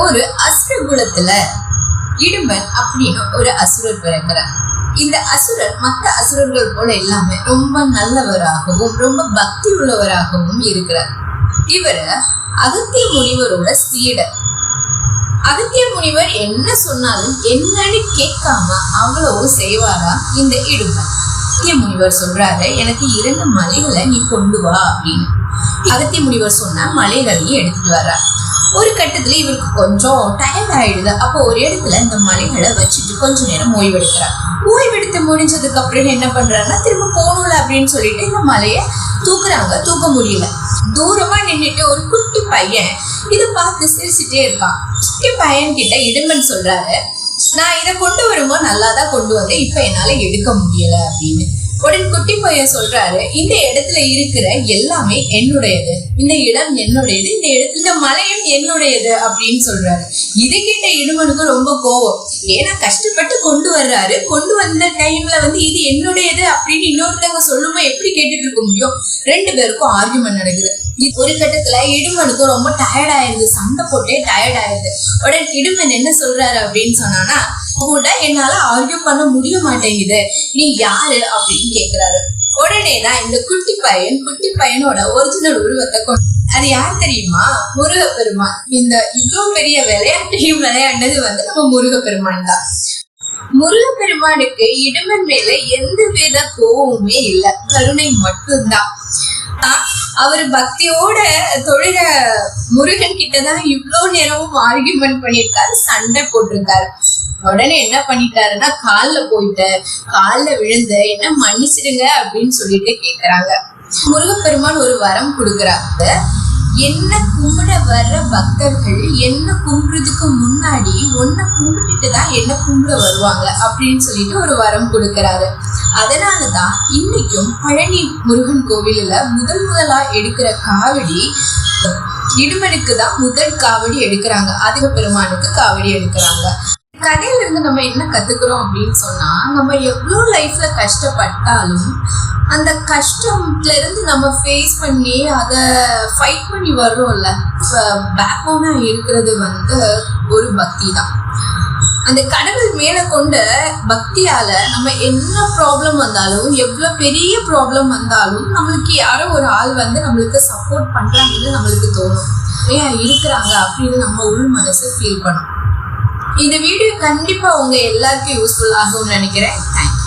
ஒரு அசுர குலத்துல இடும்பன் அப்படின்னு ஒரு அசுரர் பிறக்கிறார். இந்த அசுரர் மற்ற அசுரர்கள் போல எல்லாமே ரொம்ப நல்லவராகவும் ரொம்ப பக்தி உள்ளவராகவும் இருக்கிறார். இவர் அகத்திய முனிவரோட சீடர். அகத்திய முனிவர் என்ன சொன்னாலும் என்னன்னு கேட்காம அவ்வளவு செய்வாரா இந்த இடும்பன். அகத்திய முனிவர் சொல்றாரு, எனக்கு 2 மலைகளை நீ கொண்டு வா அப்படின்னு. அகத்திய முனிவர் சொன்ன மலைகளையும் எடுத்துட்டு வர்றார். ஒரு கட்டத்துல இவருக்கு கொஞ்சம் டயர்ட் ஆயிடுது. அப்போ ஒரு இடத்துல இந்த மலைகளை வச்சுட்டு கொஞ்ச நேரம் ஓய்வெடுக்கிறார். ஓய்வெடுத்து முடிஞ்சதுக்கு அப்புறம் என்ன பண்றாருன்னா, திரும்ப போகணும்ல அப்படின்னு சொல்லிட்டு இந்த மலையை தூக்குறாங்க. தூக்க முடியல. தூரமா நின்றுட்டு ஒரு குட்டி பையன் இதை பார்த்து சிரிச்சுட்டே இருக்கான். குட்டி பையன் கிட்ட இடும்பன் சொல்றாரு, நான் இதை கொண்டு வரும்போது நல்லாதான் கொண்டு வந்தேன், இப்ப என்னால எடுக்க முடியல அப்படின்னு. உடனே குட்டி பையன் சொல்றாரு, இந்த இடத்துல இருக்கிற எல்லாமே என்னுடையது, இந்த இடம் என்னுடையது, இந்த இடத்துல இந்த மலையும் என்னுடையது அப்படின்னு சொல்றாரு. இதை கேட்ட இடுமனுக்கு ரொம்ப கோவம். ஏன்னா கஷ்டப்பட்டு கொண்டு வர்றாரு. கொண்டு வந்த டைம்ல இது என்னுடையது அப்படின்னு இன்னொருத்தவங்க சொல்லுமா எப்படி கேட்டுட்டு இருக்க முடியும்? 2 பேருக்கும் ஆர்குமெண்ட் நடக்குது. ஒரு கட்டத்துல இடுமனுக்கு ரொம்ப டயர்ட் ஆயிருது. சண்டை போட்டே டயர்ட் ஆயிருது. உடனே இடுமன் என்ன சொல்றாரு அப்படின்னு சொன்னானா, கூட என்னால ஆர்கியூ பண்ண முடிய மாட்டேங்குது, நீ யாரு அப்படின்னு கேக்குறாரு. உடனேதான் இந்த குட்டி பையனோட ஒரிஜினல் உருவத்தை கொண்டு, அது யார் தெரியுமா? முருகப்பெருமான். இந்த இவ்வளவு பெரிய விளையாட்டையும் விளையாண்டது நம்ம முருகப்பெருமான் தான். முருகப்பெருமானுக்கு இடுமன் மேல எந்த வித கோவமுமே இல்லை, கருணை மட்டும்தான். அவர் பக்தியோட தொழில முருகன் கிட்டதான் இவ்வளவு நேரமும் ஆர்கியூமெண்ட் பண்ணிருக்காரு, சண்டை போட்டிருக்காரு. உடனே என்ன பண்ணிட்டாருன்னா, கால்ல விழுந்து என்ன மன்னிச்சிடுங்க அப்படின்னு சொல்லிட்டு கேக்குறாங்க. முருகப்பெருமான் ஒரு வரம் கொடுக்குறாங்க. என்ன கும்பிட வர்ற பக்தர்கள் என்ன கும்பிடுறதுக்கு முன்னாடி ஒன்ன கும்பிட்டுட்டு தான் என்ன கும்பிட வருவாங்க அப்படின்னு சொல்லிட்டு ஒரு வரம் கொடுக்கறாரு. அதனாலதான் இன்னைக்கும் பழனி முருகன் கோவில்ல முதலா எடுக்கிற காவடி இடுமனுக்கு தான் முதல் காவடி எடுக்கிறாங்க. அதிக பெருமானுக்கு காவடி எடுக்கிறாங்க. கதையில இருந்து நம்ம என்ன கத்துக்கிறோம் அப்படின்னு சொன்னா, நம்ம எவ்வளவு லைஃப்ல கஷ்டப்பட்டாலும் அந்த கஷ்டத்துல இருந்து நம்ம ஃபேஸ் பண்ணி அதை ஃபைட் பண்ணி வர்றோம்ல, பேக்போனா இருக்கிறது ஒரு பக்தி தான். அந்த கடவுள் மேல கொண்ட பக்தியால நம்ம என்ன ப்ராப்ளம் வந்தாலும், எவ்வளவு பெரிய ப்ராப்ளம் வந்தாலும் நம்மளுக்கு யாரோ ஒரு ஆள் நம்மளுக்கு சப்போர்ட் பண்றாங்கன்னு நம்மளுக்கு தோணும், ஏன் இருக்கிறாங்க அப்படின்னு நம்ம உள் மனசு ஃபீல் பண்ணும். இந்த வீடியோ கண்டிப்பா உங்க எல்லாருக்கும் யூஸ்ஃபுல் ஆகும்னு நினைக்கிறேன். தேங்க்யூ.